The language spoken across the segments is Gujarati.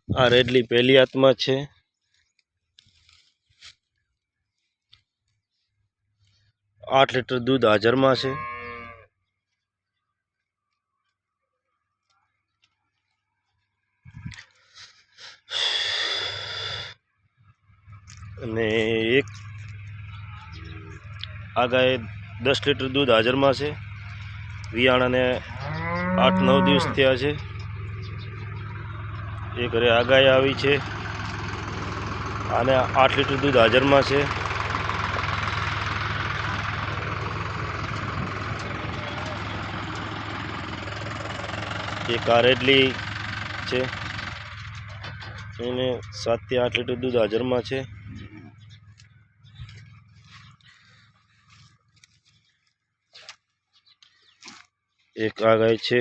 આ રેડલી પહેલી આત્મા છે. આઠ લીટર દૂધ હાજરમાં છે. અને એક આ ગાય 10 લીટર દૂધ હાજરમાં છે. વિયાણાને 8-9 દિવસ થયા છે. એ ઘરે આ ગાય આવી છે. આને 8 લીટર દૂધ હાજરમાં છે. એક આ રેડલી છે, એને 7 થી 8 લીટર દૂધ હાજરમાં છે. એક આ ગાય છે,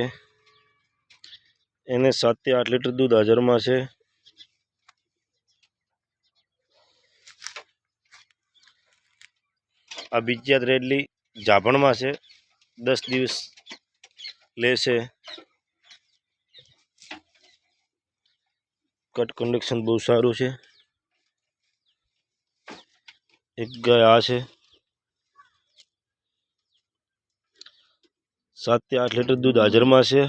એને 7 થી 8 લીટર દૂધ હાજરમાં છે. આ બીજી રેડલી જાભણમાં છે, 10 દિવસ લેશે. કટ કન્ડિશન બહુ સારું છે. એક ગાય આ છે, 7 થી 8 લીટર દૂધ હાજરમાં છે.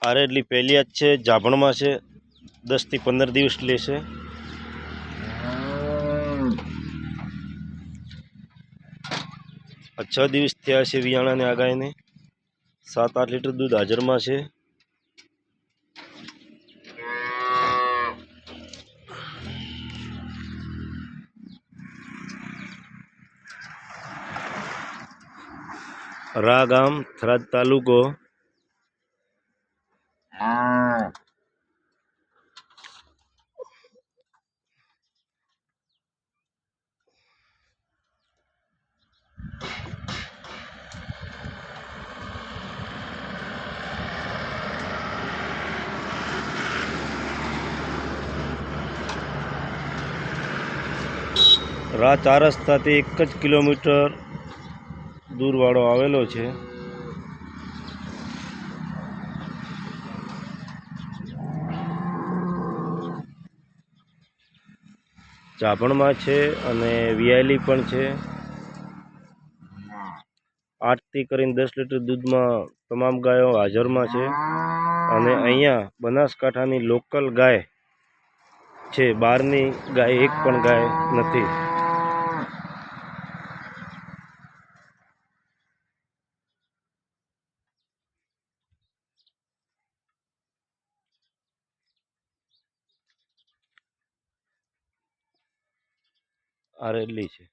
આ રેડલી પહેલી જ છે, જાભણમાં છે, 10 થી 15 દિવસ લેશે. આ 6 દિવસ થયા છે વિયાણાને આ ગાયને. 7-8 લીટર દૂધ હાજરમાં છે. રા ગામ, થરાદ તાલુકો. રા 4 રસ્તાથી 1 જ કિલોમીટર દૂરવાળો આવેલો છે. જાભણમાં છે અને વિયાયેલી પણ છે. 8 થી કરીને 10 લીટર દૂધમાં તમામ ગાયો હાજરમાં છે. અને અહીંયા બનાસકાંઠાની લોકલ ગાય છે, બહારની ગાય એક પણ ગાય નથી. આ રેડલી છે.